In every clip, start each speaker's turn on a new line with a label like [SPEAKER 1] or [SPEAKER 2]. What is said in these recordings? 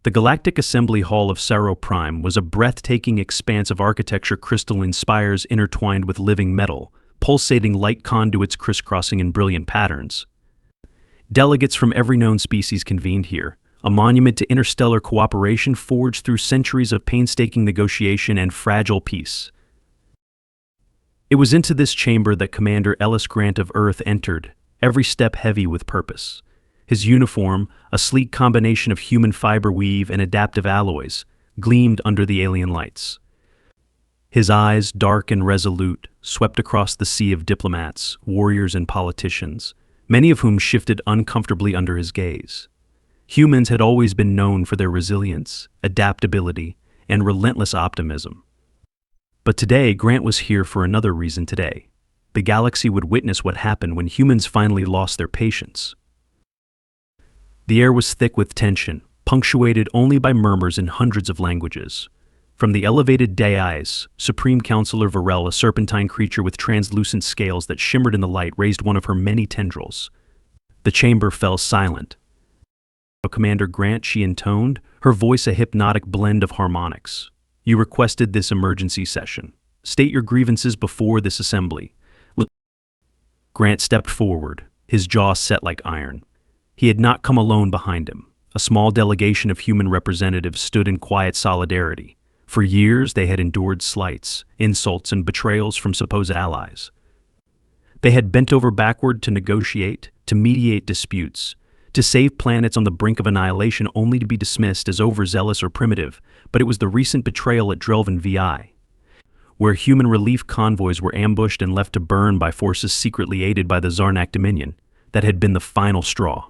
[SPEAKER 1] The Galactic Assembly Hall of Saro Prime was a breathtaking expanse of architecture, crystalline spires intertwined with living metal, pulsating light conduits crisscrossing in brilliant patterns. Delegates from every known species convened here, a monument to interstellar cooperation forged through centuries of painstaking negotiation and fragile peace. It was into this chamber that Commander Ellis Grant of Earth entered, every step heavy with purpose. His uniform, a sleek combination of human fiber weave and adaptive alloys, gleamed under the alien lights. His eyes, dark and resolute, swept across the sea of diplomats, warriors, and politicians, many of whom shifted uncomfortably under his gaze. Humans had always been known for their resilience, adaptability, and relentless optimism. But today, Grant was here for another reason today. The galaxy would witness what happened when humans finally lost their patience. The air was thick with tension, punctuated only by murmurs in hundreds of languages. From the elevated dais, Supreme Counselor Varel, a serpentine creature with translucent scales that shimmered in the light, raised one of her many tendrils. The chamber fell silent. Commander Grant, she intoned, her voice a hypnotic blend of harmonics. You requested this emergency session. State your grievances before this assembly. Grant stepped forward, his jaw set like iron. He had not come alone behind him. A small delegation of human representatives stood in quiet solidarity. For years, they had endured slights, insults, and betrayals from supposed allies. They had bent over backward to negotiate, to mediate disputes, to save planets on the brink of annihilation, only to be dismissed as overzealous or primitive. But it was the recent betrayal at Drelvan VI, where human relief convoys were ambushed and left to burn by forces secretly aided by the Zarnak Dominion, that had been the final straw.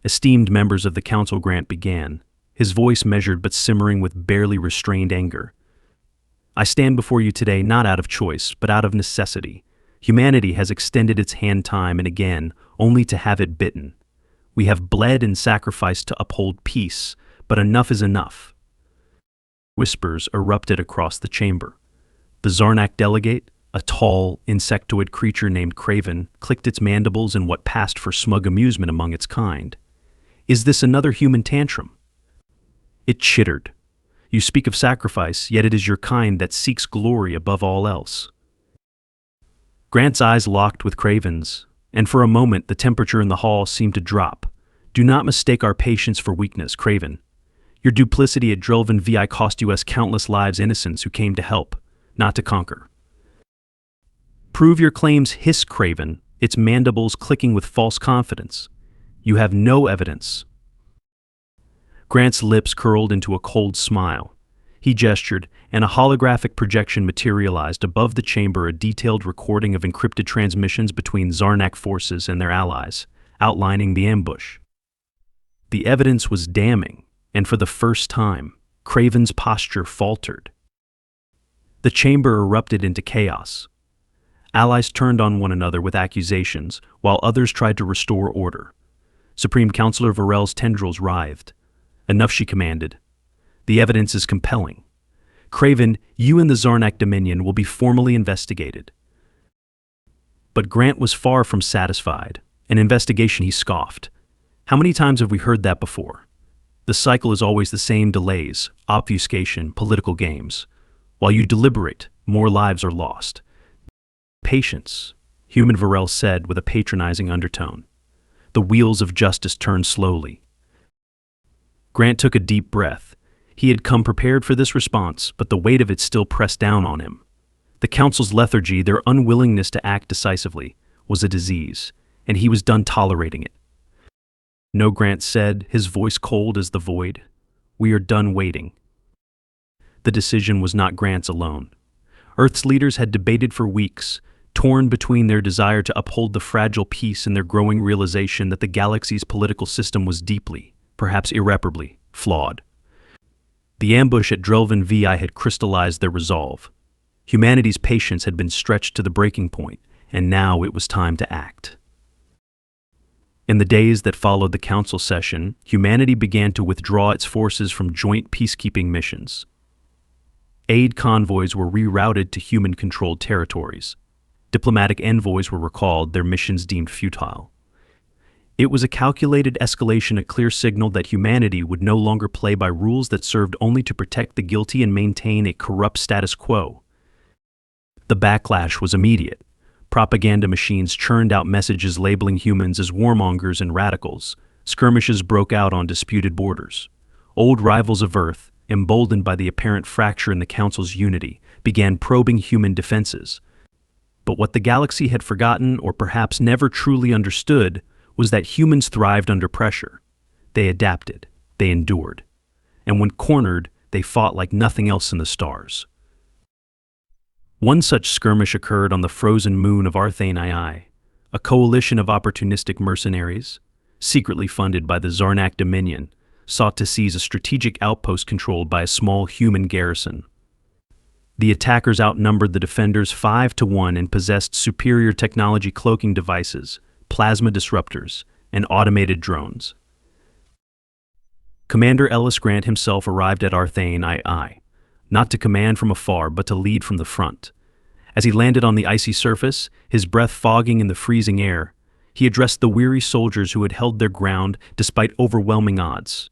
[SPEAKER 1] Esteemed members of the Council, Grant began, his voice measured but simmering with barely restrained anger. I stand before you today not out of choice, but out of necessity. Humanity has extended its hand time and again, only to have it bitten. We have bled and sacrificed to uphold peace, but enough is enough. Whispers erupted across the chamber. The Zarnak delegate, a tall, insectoid creature named Craven, clicked its mandibles in what passed for smug amusement among its kind. Is this another human tantrum? It chittered. You speak of sacrifice, yet it is your kind that seeks glory above all else. Grant's eyes locked with Craven's, and for a moment the temperature in the hall seemed to drop. Do not mistake our patience for weakness, Craven. Your duplicity at Drelvan VI cost you countless lives, innocents who came to help, not to conquer. Prove your claims, hissed Craven, its mandibles clicking with false confidence. You have no evidence. Grant's lips curled into a cold smile. He gestured, and a holographic projection materialized above the chamber, a detailed recording of encrypted transmissions between Zarnak forces and their allies, outlining the ambush. The evidence was damning, and for the first time, Craven's posture faltered. The chamber erupted into chaos. Allies turned on one another with accusations, while others tried to restore order. Supreme Counselor Varel's tendrils writhed. Enough, she commanded. The evidence is compelling. Craven, you and the Zarnak Dominion will be formally investigated. But Grant was far from satisfied. An investigation, he scoffed. How many times have we heard that before? The cycle is always the same: delays, obfuscation, political games. While you deliberate, more lives are lost. Patience, Human Varel said with a patronizing undertone. The wheels of justice turned slowly. Grant took a deep breath. He had come prepared for this response, but the weight of it still pressed down on him. The Council's lethargy, their unwillingness to act decisively, was a disease, and he was done tolerating it. No, Grant said, his voice cold as the void. We are done waiting. The decision was not Grant's alone. Earth's leaders had debated for weeks, torn between their desire to uphold the fragile peace and their growing realization that the galaxy's political system was deeply, perhaps irreparably, flawed. The ambush at Drelvan VI had crystallized their resolve. Humanity's patience had been stretched to the breaking point, and now it was time to act. In the days that followed the council session, humanity began to withdraw its forces from joint peacekeeping missions. Aid convoys were rerouted to human-controlled territories. Diplomatic envoys were recalled, their missions deemed futile. It was a calculated escalation, a clear signal that humanity would no longer play by rules that served only to protect the guilty and maintain a corrupt status quo. The backlash was immediate. Propaganda machines churned out messages labeling humans as warmongers and radicals. Skirmishes broke out on disputed borders. Old rivals of Earth, emboldened by the apparent fracture in the Council's unity, began probing human defenses. But what the galaxy had forgotten, or perhaps never truly understood, was that humans thrived under pressure. They adapted, they endured, and when cornered, they fought like nothing else in the stars. One such skirmish occurred on the frozen moon of Arthane II, a coalition of opportunistic mercenaries, secretly funded by the Zarnak Dominion, sought to seize a strategic outpost controlled by a small human garrison. The attackers outnumbered the defenders 5-1 and possessed superior technology cloaking devices, plasma disruptors, and automated drones. Commander Ellis Grant himself arrived at Arthane II, not to command from afar but to lead from the front. As he landed on the icy surface, his breath fogging in the freezing air, he addressed the weary soldiers who had held their ground despite overwhelming odds.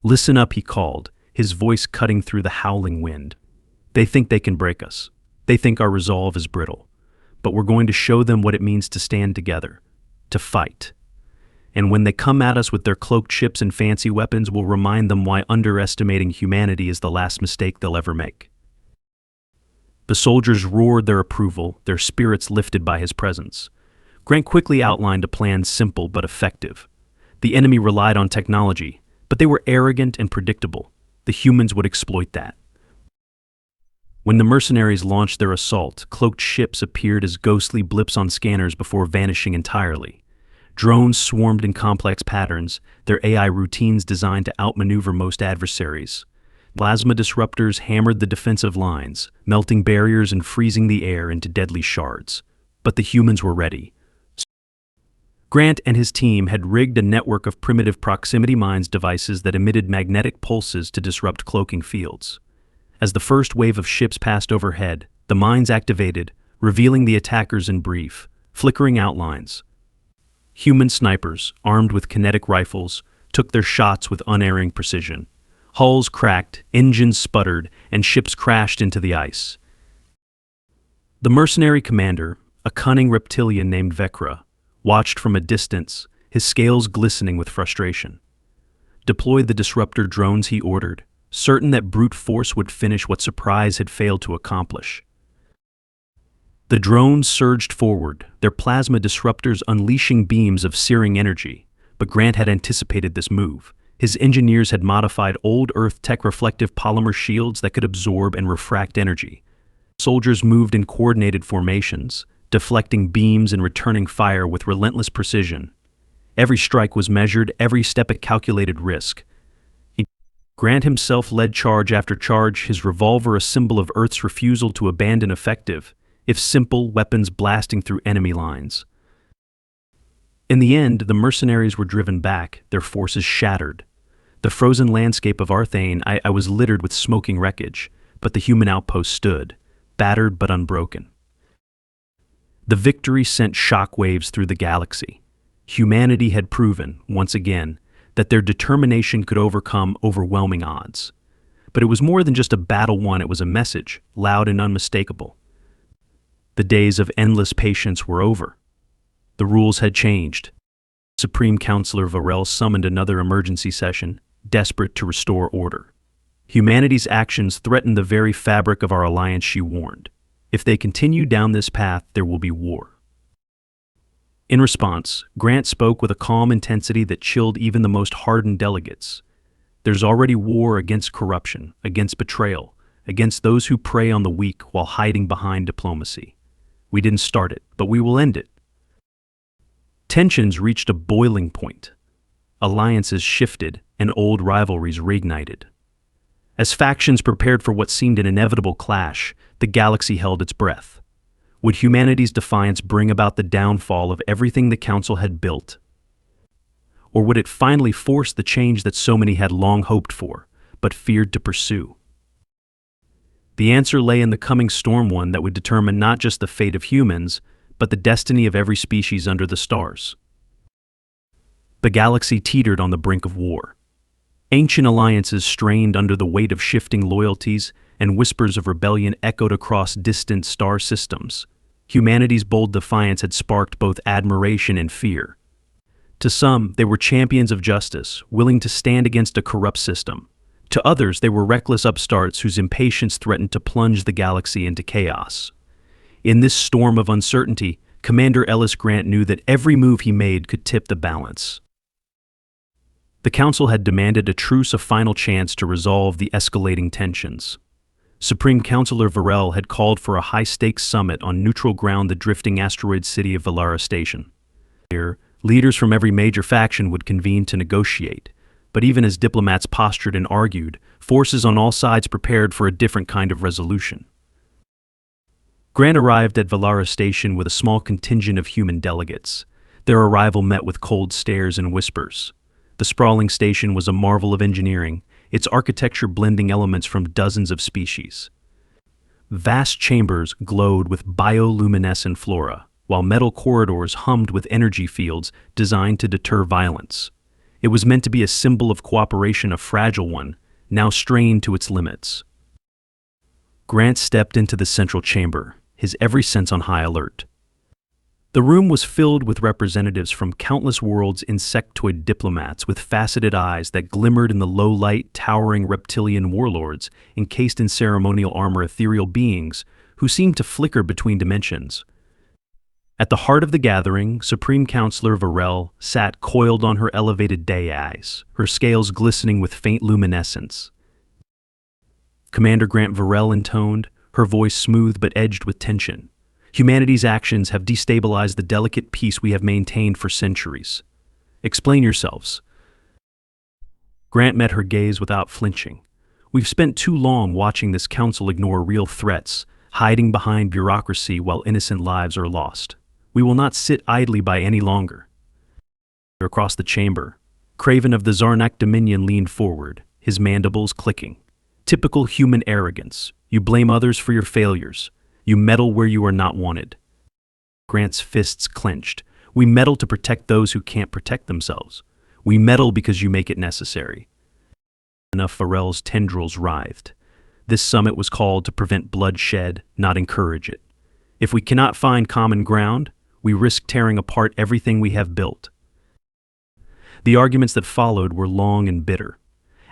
[SPEAKER 1] "Listen up," he called, his voice cutting through the howling wind. "They think they can break us. They think our resolve is brittle. But we're going to show them what it means to stand together, to fight. And when they come at us with their cloaked ships and fancy weapons, we'll remind them why underestimating humanity is the last mistake they'll ever make." The soldiers roared their approval, their spirits lifted by his presence. Grant quickly outlined a plan simple but effective. The enemy relied on technology, but they were arrogant and predictable. The humans would exploit that. When the mercenaries launched their assault, cloaked ships appeared as ghostly blips on scanners before vanishing entirely. Drones swarmed in complex patterns, their AI routines designed to outmaneuver most adversaries. Plasma disruptors hammered the defensive lines, melting barriers and freezing the air into deadly shards. But the humans were ready. Grant and his team had rigged a network of primitive proximity mines devices that emitted magnetic pulses to disrupt cloaking fields. As the first wave of ships passed overhead, the mines activated, revealing the attackers in brief, flickering outlines. Human snipers, armed with kinetic rifles, took their shots with unerring precision. Hulls cracked, engines sputtered, and ships crashed into the ice. The mercenary commander, a cunning reptilian named Vekra, watched from a distance, his scales glistening with frustration. "Deploy the disruptor drones," he ordered, certain that brute force would finish what surprise had failed to accomplish. The drones surged forward, their plasma disruptors unleashing beams of searing energy, but Grant had anticipated this move. His engineers had modified old Earth tech reflective polymer shields that could absorb and refract energy. Soldiers moved in coordinated formations, deflecting beams and returning fire with relentless precision. Every strike was measured, every step a calculated risk. Grant himself led charge after charge, his revolver a symbol of Earth's refusal to abandon effective, if simple, weapons blasting through enemy lines. In the end, the mercenaries were driven back, their forces shattered. The frozen landscape of Arthane I was littered with smoking wreckage, but the human outpost stood, battered but unbroken. The victory sent shockwaves through the galaxy. Humanity had proven, once again, that their determination could overcome overwhelming odds. But it was more than just a battle won, it was a message, loud and unmistakable. The days of endless patience were over. The rules had changed. Supreme Counselor Varel summoned another emergency session, desperate to restore order. Humanity's actions threaten the very fabric of our alliance, she warned. If they continue down this path, there will be war. In response, Grant spoke with a calm intensity that chilled even the most hardened delegates. There's already war against corruption, against betrayal, against those who prey on the weak while hiding behind diplomacy. We didn't start it, but we will end it. Tensions reached a boiling point. Alliances shifted and old rivalries reignited. As factions prepared for what seemed an inevitable clash, the galaxy held its breath. Would humanity's defiance bring about the downfall of everything the Council had built? Or would it finally force the change that so many had long hoped for, but feared to pursue? The answer lay in the coming storm, one that would determine not just the fate of humans, but the destiny of every species under the stars. The galaxy teetered on the brink of war. Ancient alliances strained under the weight of shifting loyalties, and whispers of rebellion echoed across distant star systems. Humanity's bold defiance had sparked both admiration and fear. To some, they were champions of justice, willing to stand against a corrupt system. To others, they were reckless upstarts whose impatience threatened to plunge the galaxy into chaos. In this storm of uncertainty, Commander Ellis Grant knew that every move he made could tip the balance. The Council had demanded a truce, a final chance to resolve the escalating tensions. Supreme Counselor Varel had called for a high-stakes summit on neutral ground, the drifting asteroid city of Valara Station. Here, leaders from every major faction would convene to negotiate, but even as diplomats postured and argued, forces on all sides prepared for a different kind of resolution. Grant arrived at Valara Station with a small contingent of human delegates. Their arrival met with cold stares and whispers. The sprawling station was a marvel of engineering, its architecture blending elements from dozens of species. Vast chambers glowed with bioluminescent flora, while metal corridors hummed with energy fields designed to deter violence. It was meant to be a symbol of cooperation, a fragile one, now strained to its limits. Grant stepped into the central chamber, his every sense on high alert. The room was filled with representatives from countless worlds, insectoid diplomats with faceted eyes that glimmered in the low-light, towering reptilian warlords encased in ceremonial armor, ethereal beings who seemed to flicker between dimensions. At the heart of the gathering, Supreme Counselor Varel sat coiled on her elevated dais, her scales glistening with faint luminescence. Commander Grant, Varel intoned, her voice smooth but edged with tension. Humanity's actions have destabilized the delicate peace we have maintained for centuries. Explain yourselves. Grant met her gaze without flinching. We've spent too long watching this council ignore real threats, hiding behind bureaucracy while innocent lives are lost. We will not sit idly by any longer. Across the chamber, Craven of the Zarnak Dominion leaned forward, his mandibles clicking. Typical human arrogance. You blame others for your failures. You meddle where you are not wanted. Grant's fists clenched. We meddle to protect those who can't protect themselves. We meddle because you make it necessary. Enough. Varel's tendrils writhed. This summit was called to prevent bloodshed, not encourage it. If we cannot find common ground, we risk tearing apart everything we have built. The arguments that followed were long and bitter.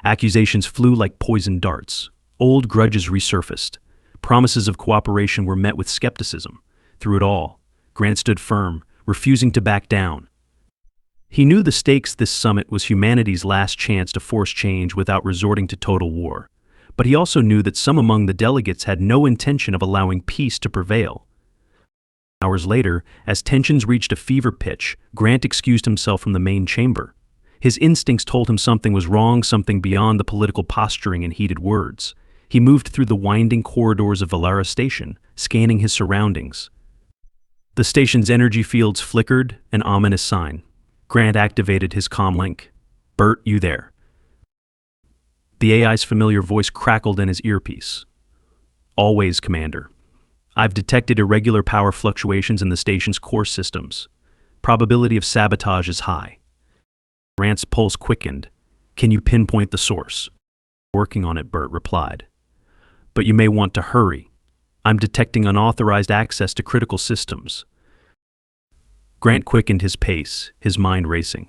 [SPEAKER 1] Accusations flew like poisoned darts. Old grudges resurfaced. Promises of cooperation were met with skepticism. Through it all, Grant stood firm, refusing to back down. He knew the stakes. This summit was humanity's last chance to force change without resorting to total war. But he also knew that some among the delegates had no intention of allowing peace to prevail. Hours later, as tensions reached a fever pitch, Grant excused himself from the main chamber. His instincts told him something was wrong, something beyond the political posturing and heated words. He moved through the winding corridors of Valara Station, scanning his surroundings. The station's energy fields flickered, an ominous sign. Grant activated his comlink. "Bert, you there?" The AI's familiar voice crackled in his earpiece. "Always, Commander. I've detected irregular power fluctuations in the station's core systems. Probability of sabotage is high." Grant's pulse quickened. "Can you pinpoint the source?" "Working on it," Bert replied. "But you may want to hurry. I'm detecting unauthorized access to critical systems." Grant quickened his pace, his mind racing.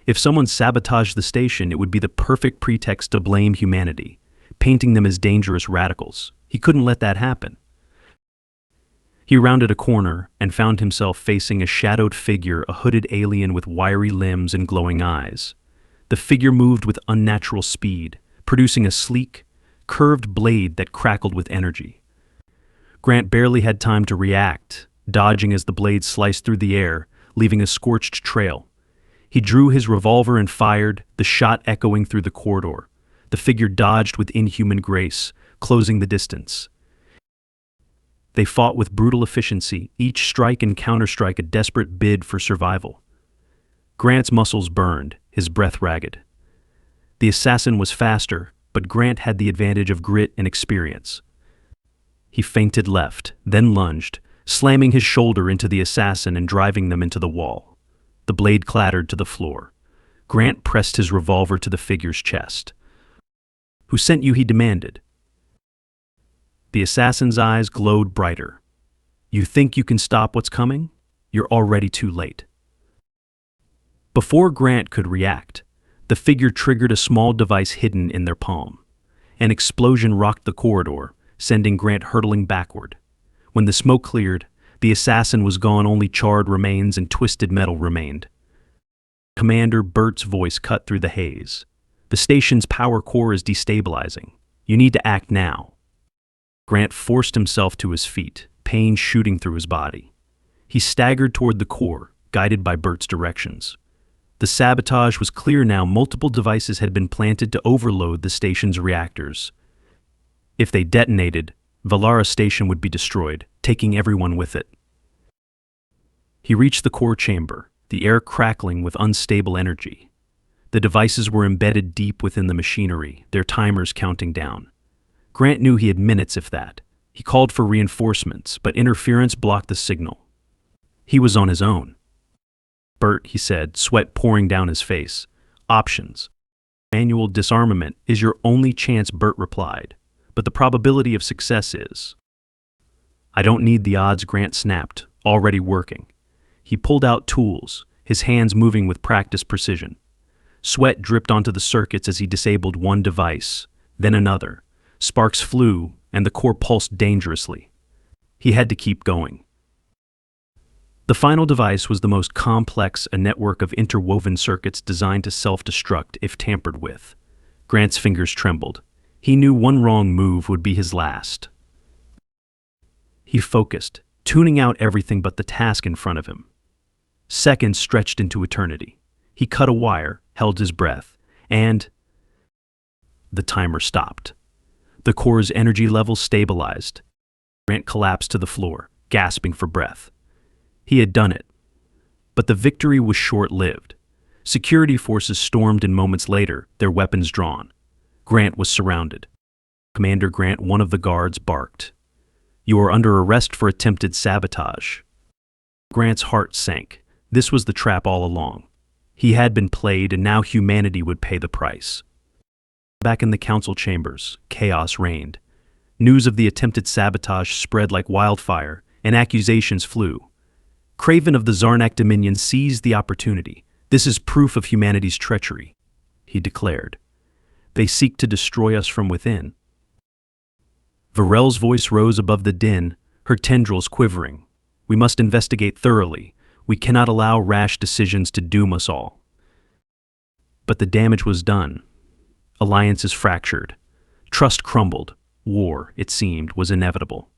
[SPEAKER 1] If someone sabotaged the station, it would be the perfect pretext to blame humanity, painting them as dangerous radicals. He couldn't let that happen. He rounded a corner and found himself facing a shadowed figure, a hooded alien with wiry limbs and glowing eyes. The figure moved with unnatural speed, producing a sleek, curved blade that crackled with energy. Grant barely had time to react, dodging as the blade sliced through the air, leaving a scorched trail. He drew his revolver and fired, the shot echoing through the corridor. The figure dodged with inhuman grace, closing the distance. They fought with brutal efficiency, each strike and counterstrike a desperate bid for survival. Grant's muscles burned, his breath ragged. The assassin was faster, but Grant had the advantage of grit and experience. He feinted left, then lunged, slamming his shoulder into the assassin and driving them into the wall. The blade clattered to the floor. Grant pressed his revolver to the figure's chest. "Who sent you?" he demanded. The assassin's eyes glowed brighter. "You think you can stop what's coming? You're already too late." Before Grant could react, the figure triggered a small device hidden in their palm. An explosion rocked the corridor, sending Grant hurtling backward. When the smoke cleared, the assassin was gone, only charred remains and twisted metal remained. Commander Bert's voice cut through the haze. "The station's power core is destabilizing. You need to act now." Grant forced himself to his feet, pain shooting through his body. He staggered toward the core, guided by Bert's directions. The sabotage was clear now. Multiple devices had been planted to overload the station's reactors. If they detonated, Valara Station would be destroyed, taking everyone with it. He reached the core chamber, the air crackling with unstable energy. The devices were embedded deep within the machinery, their timers counting down. Grant knew he had minutes, if that. He called for reinforcements, but interference blocked the signal. He was on his own. "Bert," he said, sweat pouring down his face. "Options. Manual disarmament is your only chance," Bert replied. "But the probability of success is—" "I don't need the odds," Grant snapped, already working. He pulled out tools, his hands moving with practiced precision. Sweat dripped onto the circuits as he disabled one device, then another. Sparks flew, and the core pulsed dangerously. He had to keep going. The final device was the most complex, a network of interwoven circuits designed to self-destruct if tampered with. Grant's fingers trembled. He knew one wrong move would be his last. He focused, tuning out everything but the task in front of him. Seconds stretched into eternity. He cut a wire, held his breath, and the timer stopped. The core's energy levels stabilized. Grant collapsed to the floor, gasping for breath. He had done it. But the victory was short-lived. Security forces stormed in moments later, their weapons drawn. Grant was surrounded. "Commander Grant," one of the guards barked. "You are under arrest for attempted sabotage." Grant's heart sank. This was the trap all along. He had been played, and now humanity would pay the price. Back in the council chambers, chaos reigned. News of the attempted sabotage spread like wildfire, and accusations flew. Craven of the Zarnak Dominion seized the opportunity. "This is proof of humanity's treachery," he declared. "They seek to destroy us from within." Varel's voice rose above the din, her tendrils quivering. "We must investigate thoroughly. We cannot allow rash decisions to doom us all." But the damage was done. Alliances fractured. Trust crumbled. War, it seemed, was inevitable.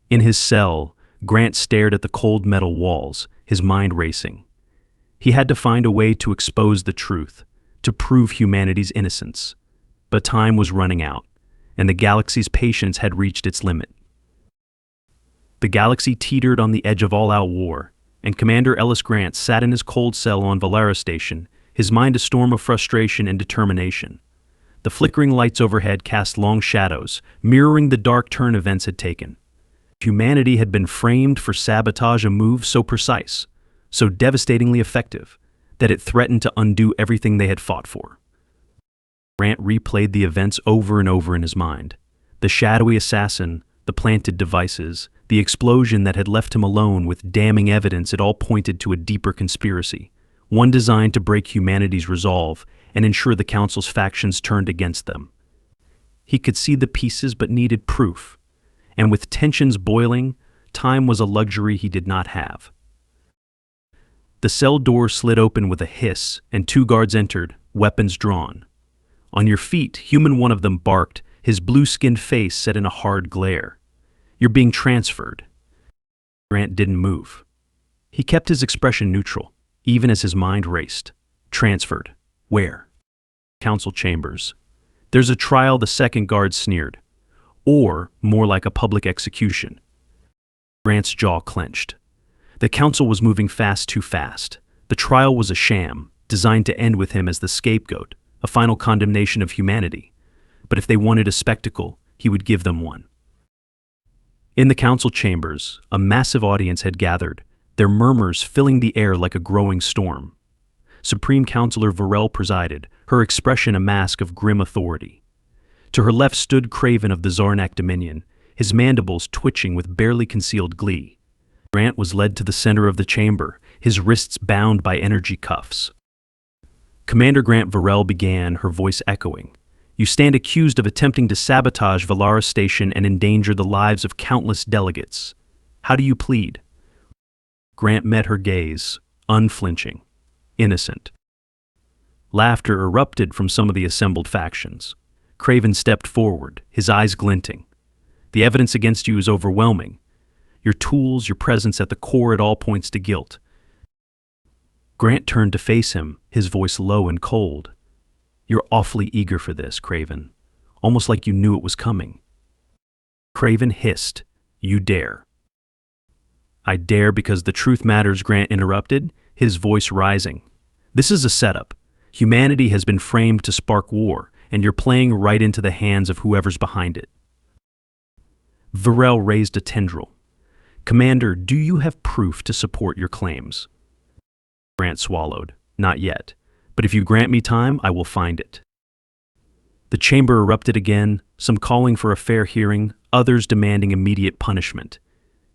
[SPEAKER 1] In his cell, Grant stared at the cold metal walls, his mind racing. He had to find a way to expose the truth, to prove humanity's innocence. But time was running out, and the galaxy's patience had reached its limit. The galaxy teetered on the edge of all-out war, and Commander Ellis Grant sat in his cold cell on Valara Station, his mind a storm of frustration and determination. The flickering lights overhead cast long shadows, mirroring the dark turn events had taken. Humanity had been framed for sabotage, a move so precise, so devastatingly effective, that it threatened to undo everything they had fought for. Grant replayed the events over and over in his mind. The shadowy assassin, the planted devices, the explosion that had left him alone with damning evidence. It all pointed to a deeper conspiracy, one designed to break humanity's resolve and ensure the Council's factions turned against them. He could see the pieces but needed proof, and with tensions boiling, time was a luxury he did not have. The cell door slid open with a hiss, and two guards entered, weapons drawn. "On your feet," human one of them barked, his blue-skinned face set in a hard glare. "You're being transferred." Grant didn't move. He kept his expression neutral, even as his mind raced. "Transferred? Where?" "Council chambers." "There's a trial," the second guard sneered. "Or, more like a public execution." Grant's jaw clenched. The council was moving fast, too fast. The trial was a sham, designed to end with him as the scapegoat, a final condemnation of humanity. But if they wanted a spectacle, he would give them one. In the council chambers, a massive audience had gathered, their murmurs filling the air like a growing storm. Supreme Counselor Varel presided, her expression a mask of grim authority. To her left stood Craven of the Zarnak Dominion, his mandibles twitching with barely concealed glee. Grant was led to the center of the chamber, his wrists bound by energy cuffs. Commander Grant Varel began, her voice echoing. You stand accused of attempting to sabotage Valara Station and endanger the lives of countless delegates. How do you plead? Grant met her gaze, unflinching, innocent. Laughter erupted from some of the assembled factions. Craven stepped forward, his eyes glinting. The evidence against you is overwhelming. Your tools, your presence at the core, it all points to guilt. Grant turned to face him, his voice low and cold. You're awfully eager for this, Craven. Almost like you knew it was coming. Craven hissed, You dare. I dare because the truth matters, Grant interrupted, his voice rising. This is a setup. Humanity has been framed to spark war, and you're playing right into the hands of whoever's behind it. Varel raised a tendril. Commander, do you have proof to support your claims? Grant swallowed. Not yet. But if you grant me time, I will find it. The chamber erupted again, some calling for a fair hearing, others demanding immediate punishment.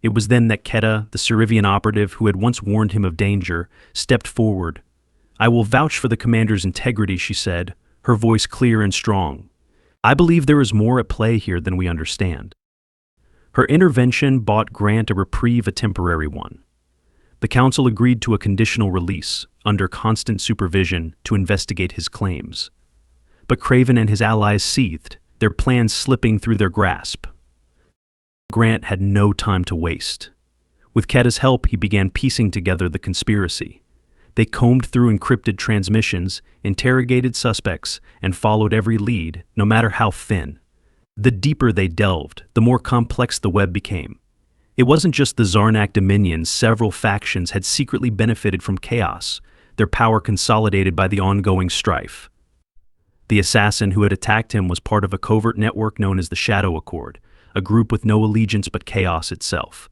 [SPEAKER 1] It was then that Keta, the Cerivian operative who had once warned him of danger, stepped forward. I will vouch for the commander's integrity, she said, her voice clear and strong. I believe there is more at play here than we understand. Her intervention bought Grant a reprieve, a temporary one. The council agreed to a conditional release, under constant supervision, to investigate his claims. But Craven and his allies seethed, their plans slipping through their grasp. Grant had no time to waste. With Keta's help, he began piecing together the conspiracy. They combed through encrypted transmissions, interrogated suspects, and followed every lead, no matter how thin. The deeper they delved, the more complex the web became. It wasn't just the Zarnak Dominion, several factions had secretly benefited from chaos, their power consolidated by the ongoing strife. The assassin who had attacked him was part of a covert network known as the Shadow Accord, a group with no allegiance but chaos itself.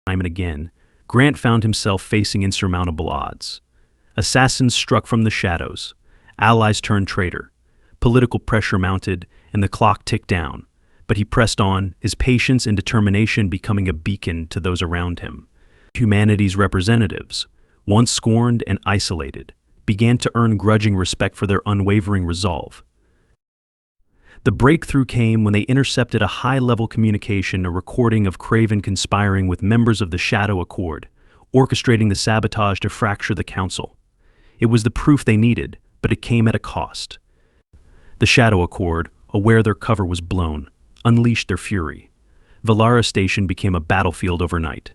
[SPEAKER 1] Time and again, Grant found himself facing insurmountable odds. Assassins struck from the shadows, allies turned traitor, political pressure mounted, and the clock ticked down. But he pressed on, his patience and determination becoming a beacon to those around him. Humanity's representatives, once scorned and isolated, began to earn grudging respect for their unwavering resolve. The breakthrough came when they intercepted a high-level communication, a recording of Craven conspiring with members of the Shadow Accord, orchestrating the sabotage to fracture the Council. It was the proof they needed, but it came at a cost. The Shadow Accord, aware their cover was blown, unleashed their fury. Valara Station became a battlefield overnight.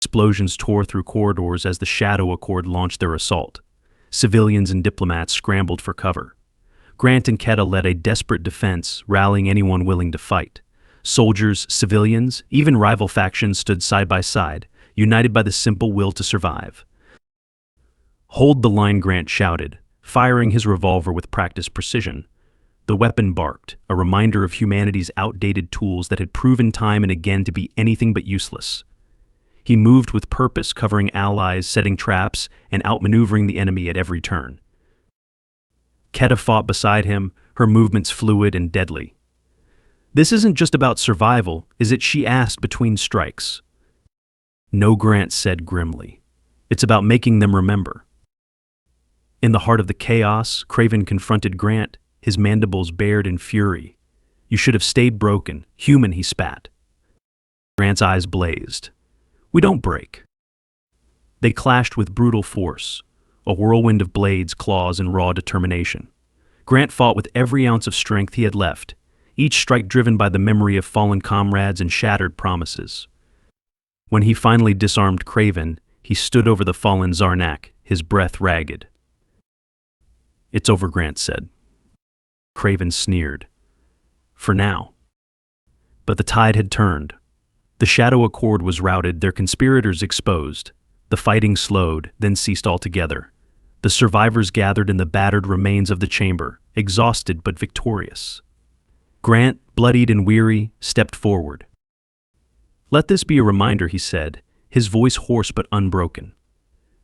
[SPEAKER 1] Explosions tore through corridors as the Shadow Accord launched their assault. Civilians and diplomats scrambled for cover. Grant and Keta led a desperate defense, rallying anyone willing to fight. Soldiers, civilians, even rival factions stood side by side, united by the simple will to survive. Hold the line, Grant shouted, firing his revolver with practiced precision. The weapon barked, a reminder of humanity's outdated tools that had proven time and again to be anything but useless. He moved with purpose, covering allies, setting traps, and outmaneuvering the enemy at every turn. Keta fought beside him, her movements fluid and deadly. This isn't just about survival, is it? She asked between strikes. No, Grant said grimly. It's about making them remember. In the heart of the chaos, Craven confronted Grant, his mandibles bared in fury. You should have stayed broken, human, he spat. Grant's eyes blazed. We don't break. They clashed with brutal force, a whirlwind of blades, claws, and raw determination. Grant fought with every ounce of strength he had left, each strike driven by the memory of fallen comrades and shattered promises. When he finally disarmed Craven, he stood over the fallen Zarnak, his breath ragged. It's over, Grant said. Craven sneered. For now. But the tide had turned. The Shadow Accord was routed, their conspirators exposed. The fighting slowed, then ceased altogether. The survivors gathered in the battered remains of the chamber, exhausted but victorious. Grant, bloodied and weary, stepped forward. Let this be a reminder, he said. his voice hoarse but unbroken.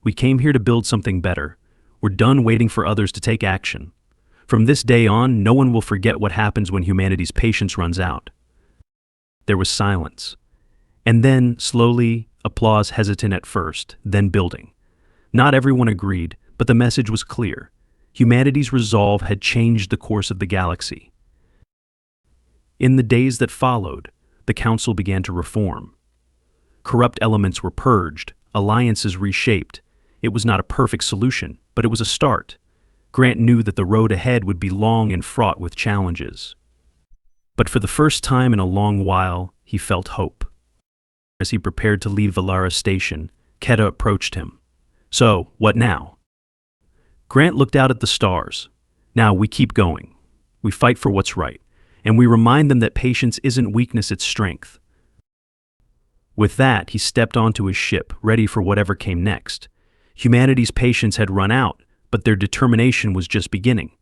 [SPEAKER 1] "We came here to build something better. We're done waiting for others to take action. From this day on, no one will forget what happens when humanity's patience runs out." There was silence. And then, slowly, applause, hesitant at first, then building. Not everyone agreed, but the message was clear. Humanity's resolve had changed the course of the galaxy. In the days that followed, the Council began to reform. Corrupt elements were purged, alliances reshaped. It was not a perfect solution, but it was a start. Grant knew that the road ahead would be long and fraught with challenges. But for the first time in a long while, he felt hope. As he prepared to leave Valara Station, Keta approached him. "So, what now?" Grant looked out at the stars. "Now we keep going. We fight for what's right, and we remind them that patience isn't weakness, it's strength." With that, he stepped onto his ship, ready for whatever came next. Humanity's patience had run out, but their determination was just beginning.